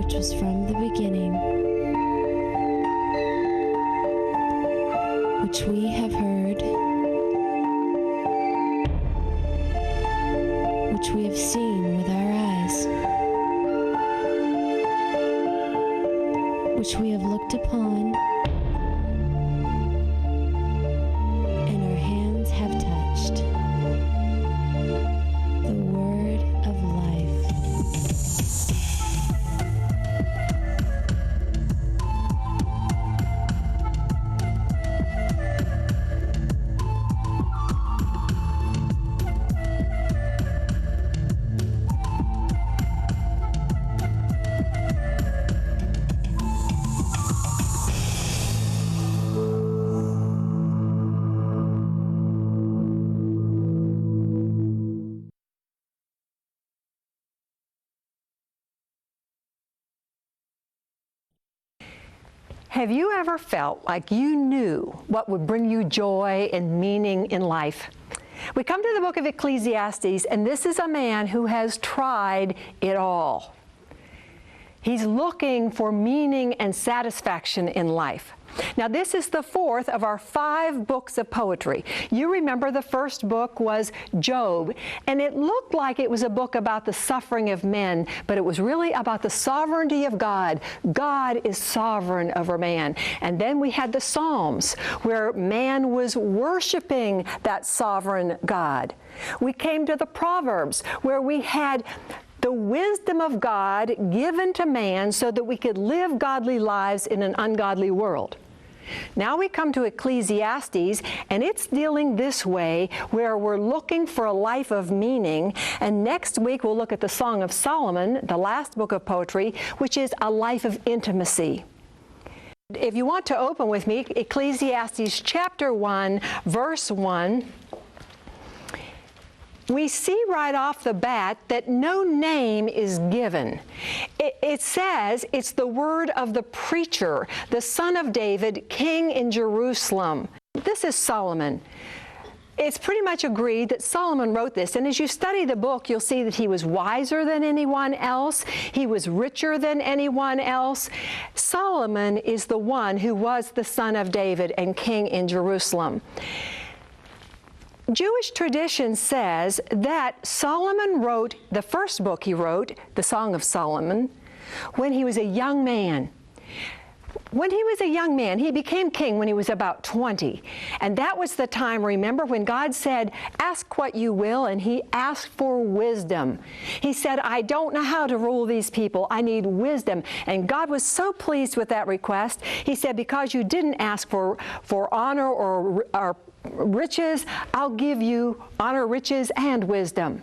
which was from the beginning, which we have heard, which we have seen with our eyes, which we have looked upon, and our hands have touched. The word of life. Have you ever felt like you knew what would bring you joy and meaning in life? We come to the book of Ecclesiastes, and this is a man who has tried it all. He's looking for meaning and satisfaction in life. Now, this is the fourth of our 5 books of poetry. You remember the first book was Job, and it looked like it was a book about the suffering of men, but it was really about the sovereignty of God. God is sovereign over man. And then we had the Psalms, where man was worshiping that sovereign God. We came to the Proverbs, where we had the wisdom of God given to man so that we could live godly lives in an ungodly world. Now we come to Ecclesiastes, and it's dealing this way, where we're looking for a life of meaning. And next week we'll look at the Song of Solomon, the last book of poetry, which is a life of intimacy. If you want to open with me, Ecclesiastes chapter 1, verse 1. We see right off the bat that no name is given. It says it's the word of the preacher, the son of David, king in Jerusalem. This is Solomon. It's pretty much agreed that Solomon wrote this, and as you study the book, you'll see that he was wiser than anyone else. He was richer than anyone else. Solomon is the one who was the son of David and king in Jerusalem. Jewish tradition says that Solomon wrote, the first book he wrote, the Song of Solomon, when he was a young man. When he was a young man, he became king when he was about 20. And that was the time, remember, when God said, ask what you will, and he asked for wisdom. He said, I don't know how to rule these people. I need wisdom. And God was so pleased with that request. He said, because you didn't ask for honor or riches, I'll give you honor, riches, and wisdom.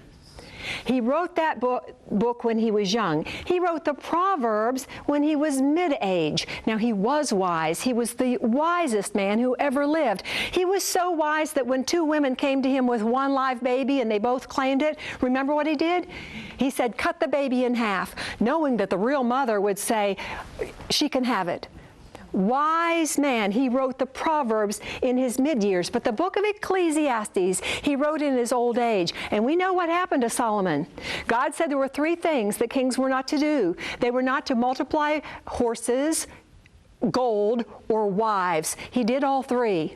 He wrote that book when he was young. He wrote the Proverbs when he was mid-age. Now, he was wise. He was the wisest man who ever lived. He was so wise that when 2 women came to him with 1 live baby and they both claimed it, remember what he did? He said, cut the baby in half, knowing that the real mother would say, she can have it. Wise man. He wrote the Proverbs in his mid-years, but the book of Ecclesiastes he wrote in his old age. And we know what happened to Solomon. God said there were 3 things that kings were not to do. They were not to multiply horses, gold, or wives. He did all 3.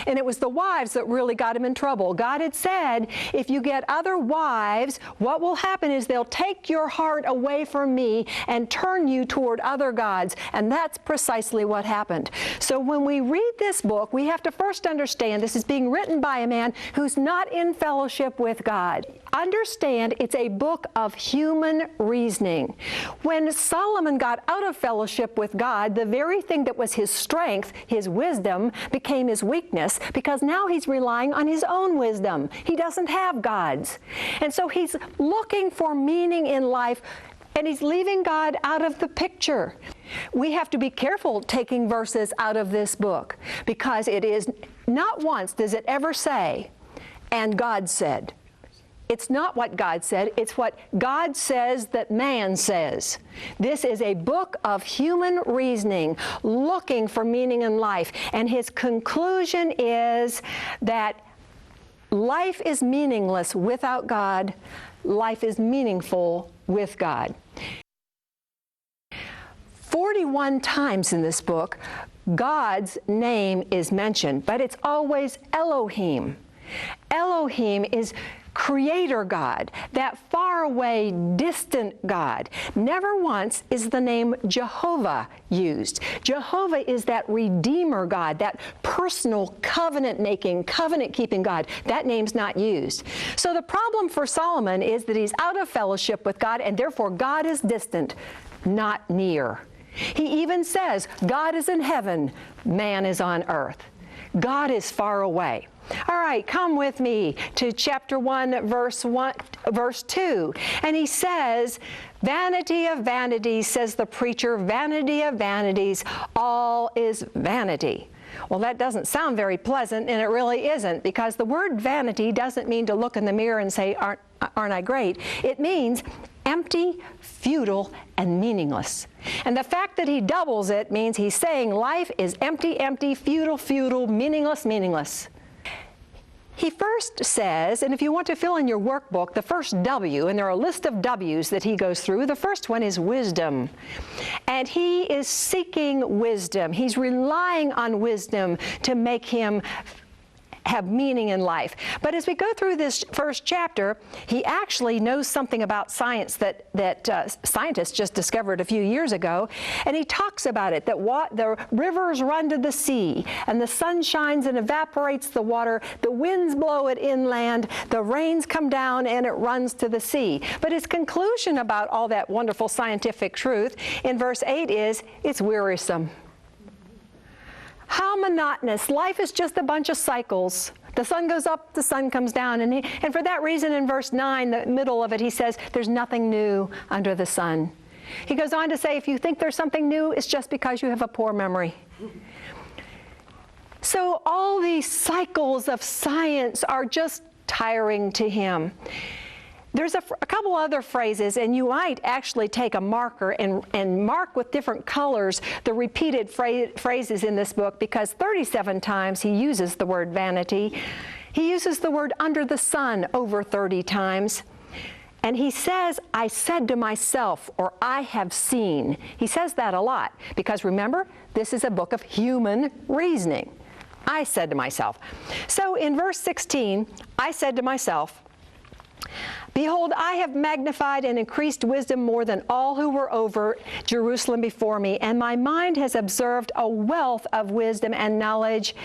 And it was the wives that really got him in trouble. God had said, if you get other wives, what will happen is they'll take your heart away from me and turn you toward other gods. And that's precisely what happened. So when we read this book, we have to first understand this is being written by a man who's not in fellowship with God. Understand it's a book of human reasoning. When Solomon got out of fellowship with God, the very thing that was his strength, his wisdom, became his weakness, because now he's relying on his own wisdom. He doesn't have God's. And so he's looking for meaning in life, and he's leaving God out of the picture. We have to be careful taking verses out of this book, because it is not once does it ever say, and God said. It's not what God said, it's what God says that man says. This is a book of human reasoning, looking for meaning in life. And his conclusion is that life is meaningless without God. Life is meaningful with God. 41 times in this book, God's name is mentioned, but it's always Elohim. Elohim is Creator God, that faraway, distant God. Never once is the name Jehovah used. Jehovah is that Redeemer God, that personal covenant-making, covenant-keeping God. That name's not used. So the problem for Solomon is that he's out of fellowship with God, and therefore God is distant, not near. He even says, God is in heaven, man is on earth. God is far away. All right, come with me to chapter 1, verse 2. And he says, vanity of vanities, says the preacher, vanity of vanities, all is vanity. Well, that doesn't sound very pleasant, and it really isn't, because the word vanity doesn't mean to look in the mirror and say, aren't I great? It means empty, futile, and meaningless. And the fact that he doubles it means he's saying life is empty, empty, futile, futile, meaningless, meaningless. He first says, and if you want to fill in your workbook, the first W, and there are a list of W's that he goes through, the first one is wisdom. And he is seeking wisdom. He's relying on wisdom to make him have meaning in life. But as we go through this first chapter, he actually knows something about science that scientists just discovered a few years ago, and he talks about it, that the rivers run to the sea, and the sun shines and evaporates the water, the winds blow it inland, the rains come down, and it runs to the sea. But his conclusion about all that wonderful scientific truth in verse 8 is, it's wearisome. How monotonous. Life is just a bunch of cycles. The sun goes up, the sun comes down. And for that reason, in verse 9, the middle of it, he says, there's nothing new under the sun. He goes on to say, if you think there's something new, it's just because you have a poor memory. So all these cycles of science are just tiring to him. There's a couple other phrases, and you might actually take a marker and mark with different colors the repeated phrases in this book, because 37 times he uses the word vanity. He uses the word under the sun over 30 times. And he says, I said to myself, or I have seen. He says that a lot, because remember, this is a book of human reasoning. I said to myself. So in verse 16, I said to myself, behold, I have magnified and increased wisdom more than all who were over Jerusalem before me, and my mind has observed a wealth of wisdom and knowledge.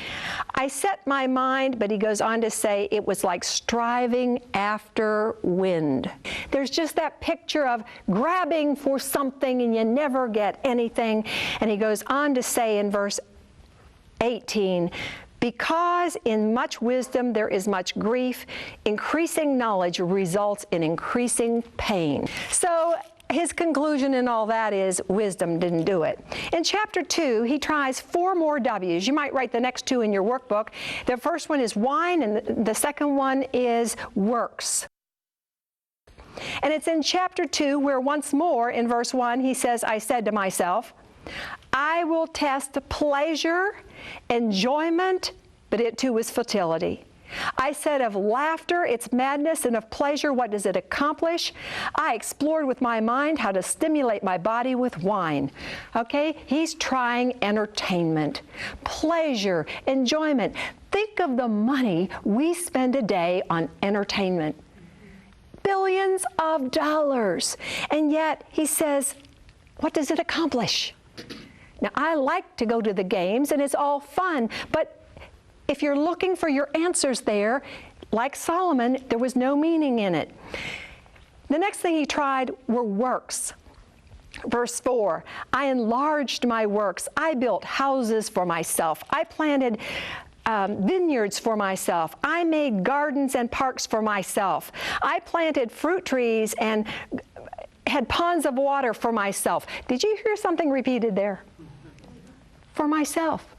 I set my mind, but he goes on to say, it was like striving after wind. There's just that picture of grabbing for something and you never get anything. And he goes on to say in verse 18, because in much wisdom there is much grief, increasing knowledge results in increasing pain. So his conclusion in all that is wisdom didn't do it. In chapter 2, he tries 4 more W's. You might write the next 2 in your workbook. The first one is wine, and the second one is works. And it's in chapter 2 where once more in verse 1 he says, I said to myself, I will test pleasure, enjoyment, but it too is futility. I said of laughter, it's madness, and of pleasure, what does it accomplish? I explored with my mind how to stimulate my body with wine. Okay, he's trying entertainment, pleasure, enjoyment. Think of the money we spend a day on entertainment. Billions of dollars. And yet he says, what does it accomplish? Now, I like to go to the games, and it's all fun, but if you're looking for your answers there, like Solomon, there was no meaning in it. The next thing he tried were works. Verse 4, I enlarged my works. I built houses for myself. I planted vineyards for myself. I made gardens and parks for myself. I planted fruit trees and had ponds of water for myself. Did you hear something repeated there? For myself.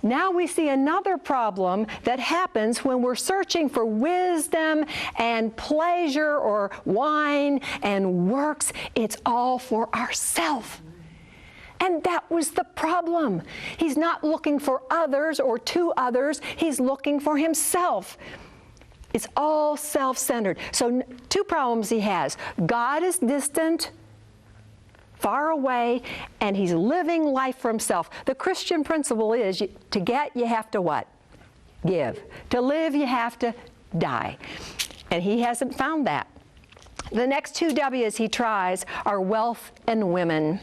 Now we see another problem that happens when we're searching for wisdom and pleasure or wine and works. It's all for ourselves. And that was the problem. He's not looking for others or to others. He's looking for himself. It's all self-centered. So 2 problems he has. God is distant far away, and he's living life for himself. The Christian principle is to get, you have to what? Give. To live, you have to die. And he hasn't found that. The next two W's he tries are wealth and women.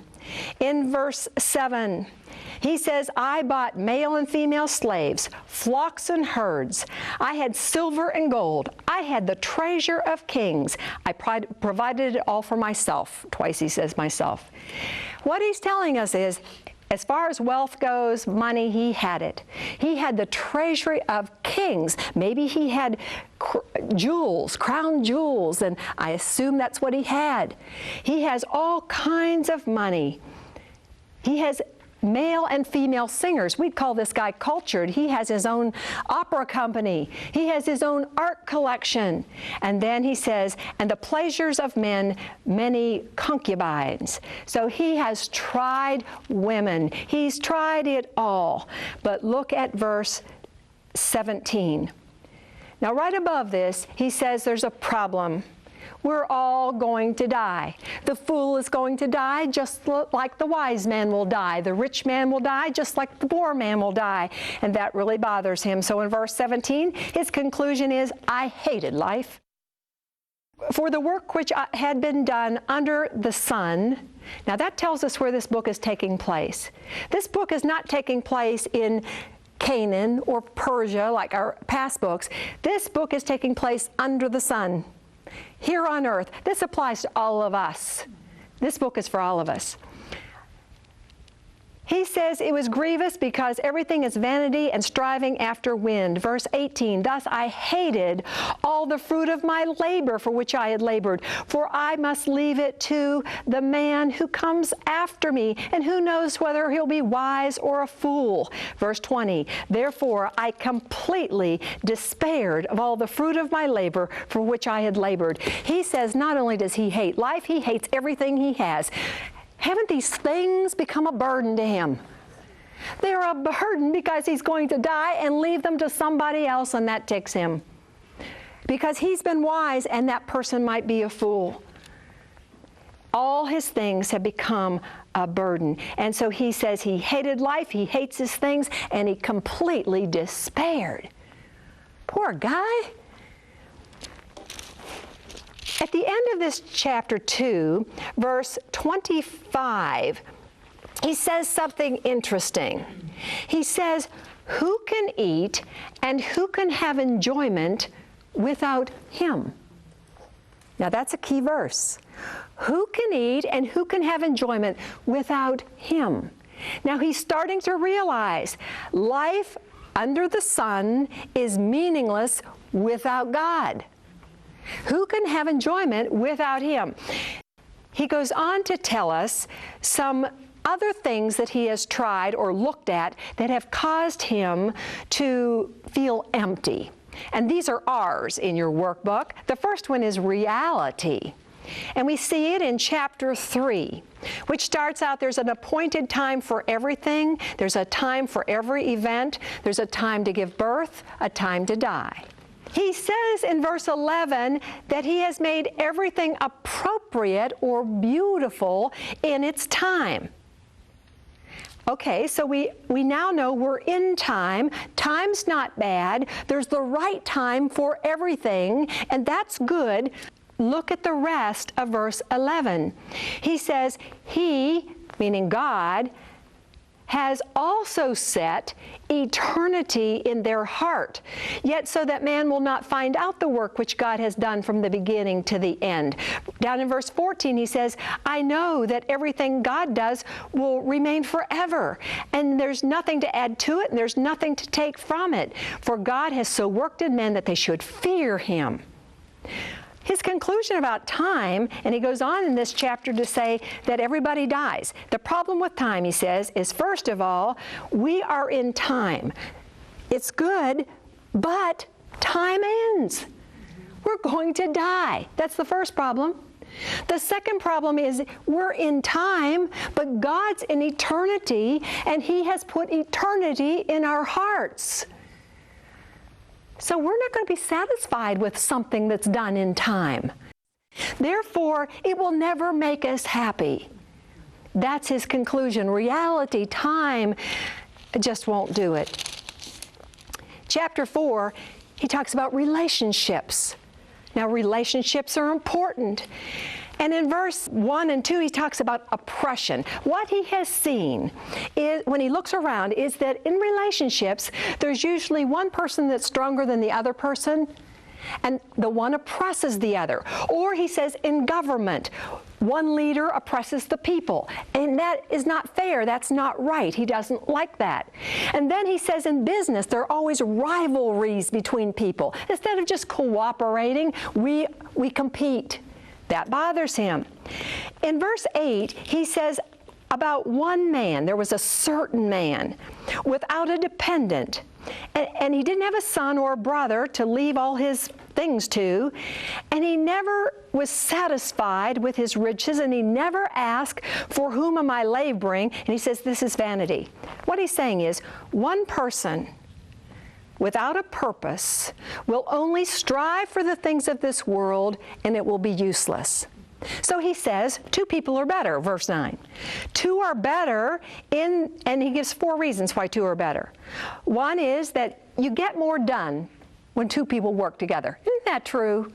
In verse 7, he says, I bought male and female slaves, flocks and herds. I had silver and gold. I had the treasure of kings. I provided it all for myself. Twice he says myself. What he's telling us is, as far as wealth goes, money, he had it. He had the treasury of kings. Maybe he had jewels, crown jewels, and I assume that's what he had. He has all kinds of money. He has male and female singers. We'd call this guy cultured. He has his own opera company. He has his own art collection. And then he says, and the pleasures of men, many concubines. So he has tried women. He's tried it all. But look at verse 17. Now, right above this, he says there's a problem. We're all going to die. The fool is going to die just like the wise man will die. The rich man will die just like the poor man will die. And that really bothers him. So in verse 17, his conclusion is, I hated life. For the work which had been done under the sun. Now that tells us where this book is taking place. This book is not taking place in Canaan or Persia like our past books. This book is taking place under the sun. Here on earth. This applies to all of us. This book is for all of us. He says it was grievous because everything is vanity and striving after wind. Verse 18, thus I hated all the fruit of my labor for which I had labored, for I must leave it to the man who comes after me, and who knows whether he'll be wise or a fool. Verse 20, therefore I completely despaired of all the fruit of my labor for which I had labored. He says not only does he hate life, he hates everything he has. Haven't these things become a burden to him? They're a burden because he's going to die and leave them to somebody else, and that ticks him. Because he's been wise and that person might be a fool. All his things have become a burden. And so he says he hated life, he hates his things, and he completely despaired. Poor guy. At the end of this chapter 2, verse 25, he says something interesting. He says, who can eat and who can have enjoyment without him? Now that's a key verse. Who can eat and who can have enjoyment without him? Now he's starting to realize life under the sun is meaningless without God. Who can have enjoyment without him? He goes on to tell us some other things that he has tried or looked at that have caused him to feel empty. And these are ours in your workbook. The first one is reality. And we see it in chapter 3, which starts out, there's an appointed time for everything. There's a time for every event. There's a time to give birth, a time to die. He says in verse 11 that he has made everything appropriate or beautiful in its time. Okay, so we now know we're in time. Time's not bad. There's the right time for everything, and that's good. Look at the rest of verse 11. He says, he, meaning God, has also set eternity in their heart, yet so that man will not find out the work which God has done from the beginning to the end. Down in verse 14, he says, I know that everything God does will remain forever, and there's nothing to add to it, and there's nothing to take from it, for God has so worked in men that they should fear him. His conclusion about time, and he goes on in this chapter to say that everybody dies. The problem with time, he says, is first of all, we are in time. It's good, but time ends. We're going to die. That's the first problem. The second problem is we're in time, but God's in eternity, and he has put eternity in our hearts. So we're not going to be satisfied with something that's done in time. Therefore, it will never make us happy. That's his conclusion. Reality, time, just won't do it. Chapter 4, he talks about relationships. Now, relationships are important. And in verse 1 and 2, he talks about oppression. What he has seen is, when he looks around, is that in relationships, there's usually one person that's stronger than the other person, and the one oppresses the other. Or he says in government, one leader oppresses the people, and that is not fair. That's not right. He doesn't like that. And then he says in business, there are always rivalries between people. Instead of just cooperating, we compete. That bothers him. In verse 8, he says about one man, there was a certain man without a dependent, and he didn't have a son or a brother to leave all his things to, and he never was satisfied with his riches, and he never asked, for whom am I laboring? And he says, this is vanity. What he's saying is, one person without a purpose will only strive for the things of this world, and it will be useless. So he says, two people are better, verse 9. Two are better and he gives 4 reasons why two are better. One is that you get more done when two people work together. Isn't that true?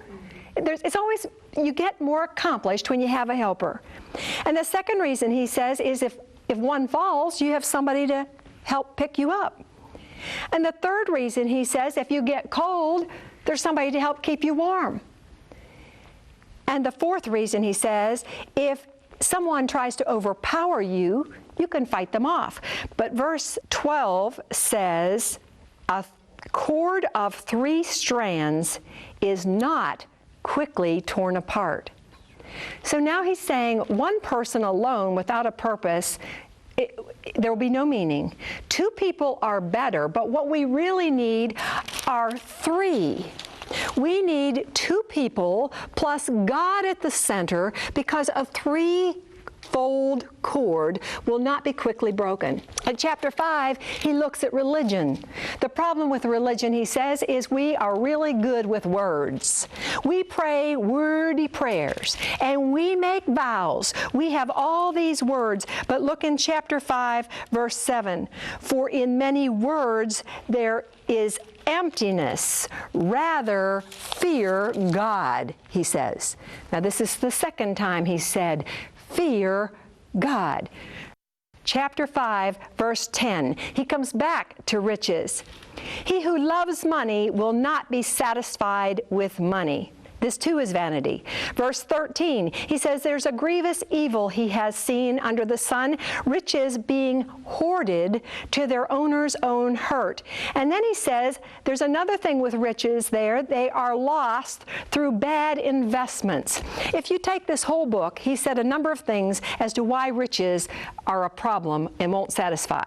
It's always, you get more accomplished when you have a helper. And the second reason, he says, is if one falls, you have somebody to help pick you up. And the third reason, he says, if you get cold, there's somebody to help keep you warm. And the fourth reason, he says, if someone tries to overpower you, you can fight them off. But verse 12 says, a cord of 3 strands is not quickly torn apart. So now he's saying one person alone without a purpose, there will be no meaning. 2 people are better, but what we really need are 3. We need 2 people plus God at the center, because a 3-fold cord will not be quickly broken. In chapter 5, he looks at religion. The problem with religion, he says, is we are really good with words. We pray wordy prayers, and we make vows. We have all these words, but look in chapter 5, verse 7. For in many words there is emptiness. Rather fear God, he says. Now this is the second time he said, fear God. Chapter 5, verse 10, he comes back to riches. He who loves money will not be satisfied with money. This too is vanity. Verse 13, he says there's a grievous evil he has seen under the sun, riches being hoarded to their owner's own hurt. And then he says there's another thing with riches there. They are lost through bad investments. If you take this whole book, he said a number of things as to why riches are a problem and won't satisfy.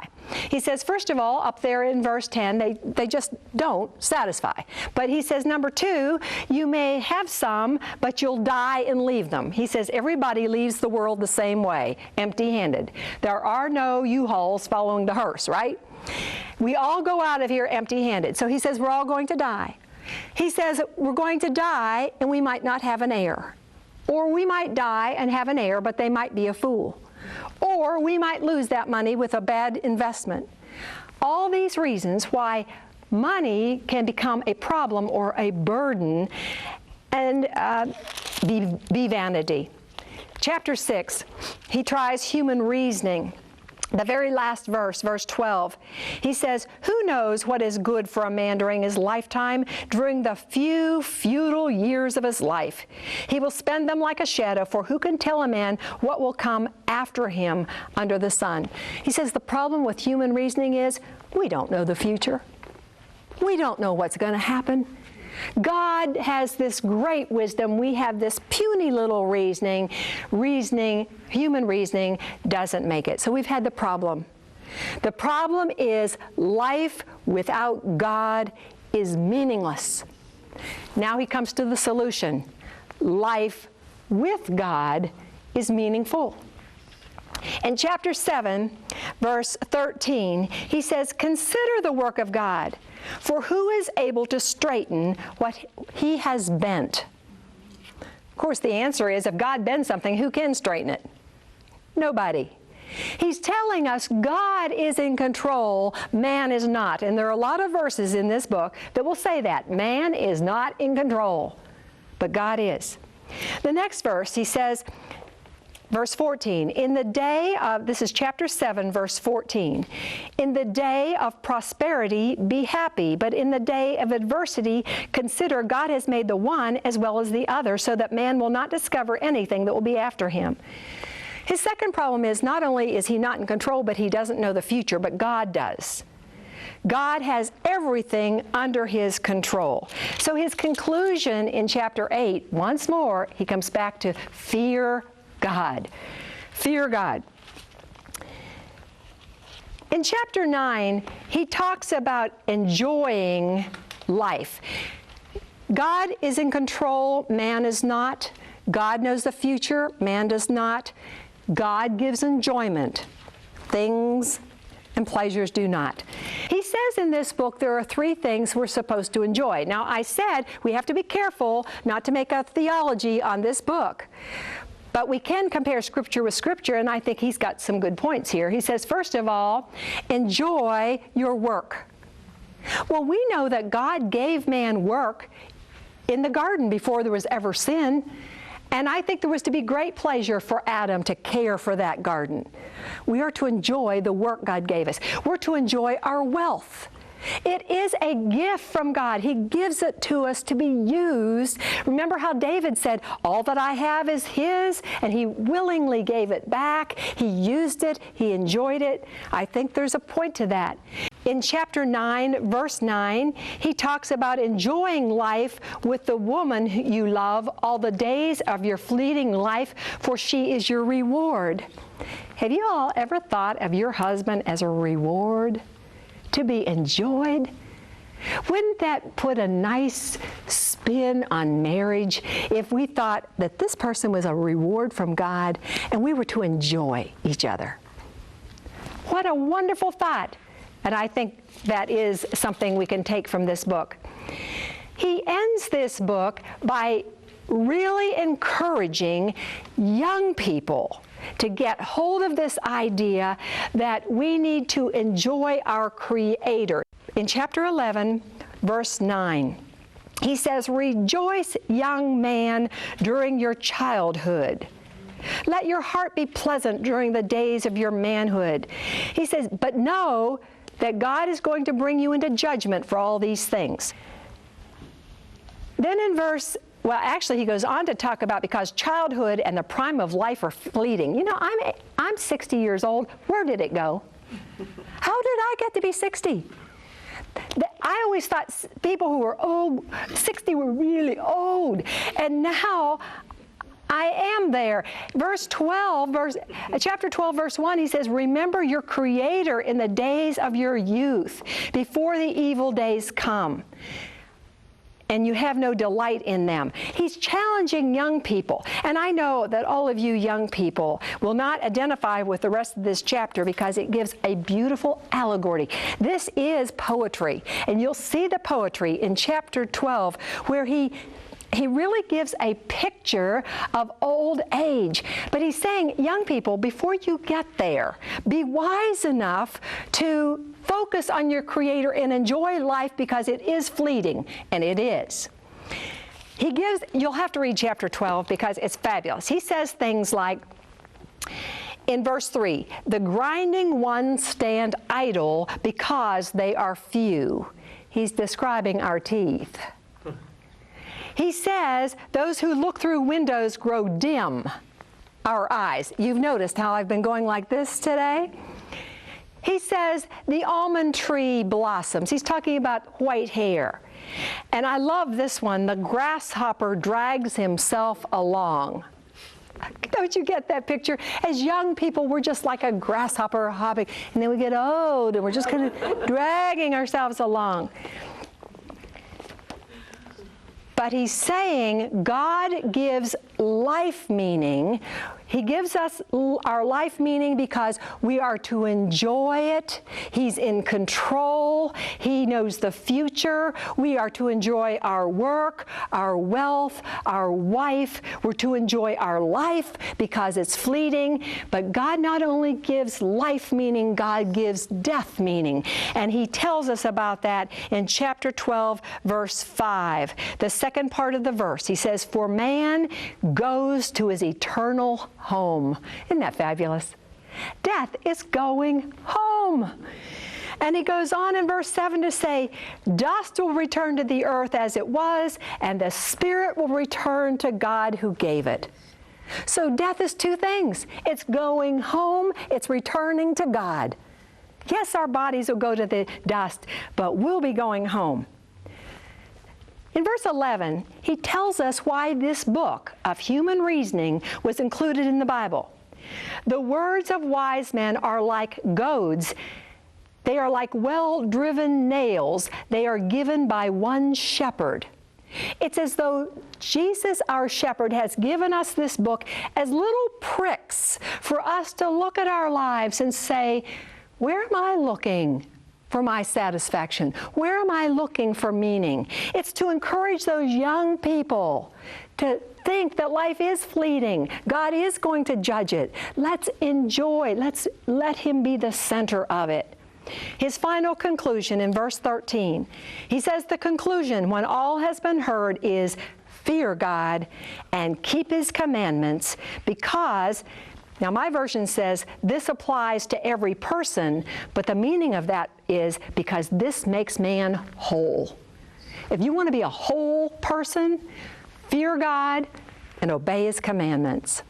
He says, first of all, up there in verse 10, they just don't satisfy. But he says, number 2, you may have some, but you'll die and leave them. He says, everybody leaves the world the same way, empty-handed. There are no U-Hauls following the hearse, right? We all go out of here empty-handed. So he says, we're all going to die. He says, we're going to die, and we might not have an heir. Or we might die and have an heir, but they might be a fool. Or we might lose that money with a bad investment. All these reasons why money can become a problem or a burden and be vanity. Chapter 6, he tries human reasoning. The very last verse, verse 12, he says, who knows what is good for a man during his lifetime, during the few futile years of his life? He will spend them like a shadow, for who can tell a man what will come after him under the sun? He says the problem with human reasoning is we don't know the future. We don't know what's going to happen. God has this great wisdom. We have this puny little reasoning. Human reasoning doesn't make it. So we've had the problem. The problem is life without God is meaningless. Now he comes to the solution. Life with God is meaningful. In chapter 7, verse 13, he says, consider the work of God, for who is able to straighten what he has bent? Of course, the answer is, if God bends something, who can straighten it? Nobody. He's telling us God is in control, man is not. And there are a lot of verses in this book that will say that. Man is not in control, but God is. The next verse, he says, verse 14, in the day of, this is chapter 7, verse 14, in the day of prosperity be happy, but in the day of adversity consider God has made the one as well as the other, so that man will not discover anything that will be after him. His second problem is not only is he not in control, but he doesn't know the future, but God does. God has everything under his control. So his conclusion in chapter 8, once more, he comes back to fear God. Fear God. In chapter 9, he talks about enjoying life. God is in control, man is not. God knows the future, man does not. God gives enjoyment. Things and pleasures do not. He says in this book there are 3 things we're supposed to enjoy. Now, I said we have to be careful not to make a theology on this book. But we can compare Scripture with Scripture, and I think he's got some good points here. He says, first of all, enjoy your work. Well, we know that God gave man work in the garden before there was ever sin. And I think there was to be great pleasure for Adam to care for that garden. We are to enjoy the work God gave us. We're to enjoy our wealth. It is a gift from God. He gives it to us to be used. Remember how David said, all that I have is His, and he willingly gave it back. He used it. He enjoyed it. I think there's a point to that. In chapter 9, verse 9, he talks about enjoying life with the woman you love all the days of your fleeting life, for she is your reward. Have you all ever thought of your husband as a reward to be enjoyed? Wouldn't that put a nice spin on marriage if we thought that this person was a reward from God and we were to enjoy each other? What a wonderful thought. And I think that is something we can take from this book. He ends this book by really encouraging young people to get hold of this idea that we need to enjoy our Creator. In chapter 11, verse 9, he says, "Rejoice, young man, during your childhood. Let your heart be pleasant during the days of your manhood." He says, but know that God is going to bring you into judgment for all these things. Then in well, actually, he goes on to talk about because childhood and the prime of life are fleeting. You know, I'm 60 years old. Where did it go? How did I get to be 60? I always thought people who were old, 60 were really old. And now I am there. Chapter 12, verse 1, he says, "Remember your Creator in the days of your youth, before the evil days come, and you have no delight in them." He's challenging young people. And I know that all of you young people will not identify with the rest of this chapter because it gives a beautiful allegory. This is poetry. And you'll see the poetry in chapter 12 where he really gives a picture of old age. But he's saying, young people, before you get there, be wise enough to focus on your Creator and enjoy life because it is fleeting, and it is. You'll have to read chapter 12 because it's fabulous. He says things like, in verse 3, "The grinding ones stand idle because they are few." He's describing our teeth. He says, "Those who look through windows grow dim," our eyes. You've noticed how I've been going like this today? He says, "The almond tree blossoms." He's talking about white hair. And I love this one, "The grasshopper drags himself along." Don't you get that picture? As young people, we're just like a grasshopper hopping, and then we get old, and we're just kind of dragging ourselves along. But he's saying God gives life meaning. He gives us our life meaning because we are to enjoy it. He's in control. He knows the future. We are to enjoy our work, our wealth, our wife. We're to enjoy our life because it's fleeting. But God not only gives life meaning, God gives death meaning. And He tells us about that in chapter 12, verse 5. The second part of the verse, He says, "For man goes to his eternal home." Isn't that fabulous? Death is going home. And He goes on in verse 7 to say, "Dust will return to the earth as it was, and the spirit will return to God who gave it." So death is two things. It's going home, it's returning to God. Yes, our bodies will go to the dust, but we'll be going home. In verse 11, he tells us why this book of human reasoning was included in the Bible. "The words of wise men are like goads. They are like well-driven nails. They are given by one shepherd." It's as though Jesus, our shepherd, has given us this book as little pricks for us to look at our lives and say, where am I looking for my satisfaction? Where am I looking for meaning? It's to encourage those young people to think that life is fleeting. God is going to judge it. Let's enjoy. Let's let Him be the center of it. His final conclusion in verse 13, he says the conclusion when all has been heard is fear God and keep His commandments because, now my version says this applies to every person, but the meaning of that is because this makes man whole. If you want to be a whole person, fear God and obey His commandments.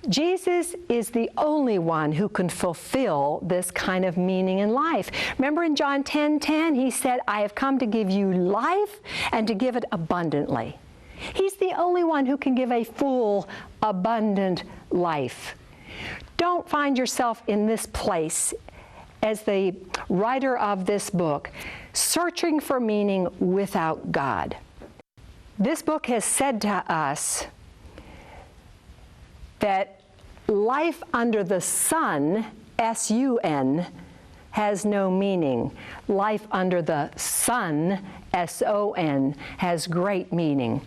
Jesus is the only one who can fulfill this kind of meaning in life. Remember in John 10:10, He said, "I have come to give you life and to give it abundantly." He's the only one who can give a full, abundant life. Don't find yourself in this place as the writer of this book, searching for meaning without God. This book has said to us that life under the sun, S-U-N, has no meaning. Life under the Son, S-O-N, has great meaning.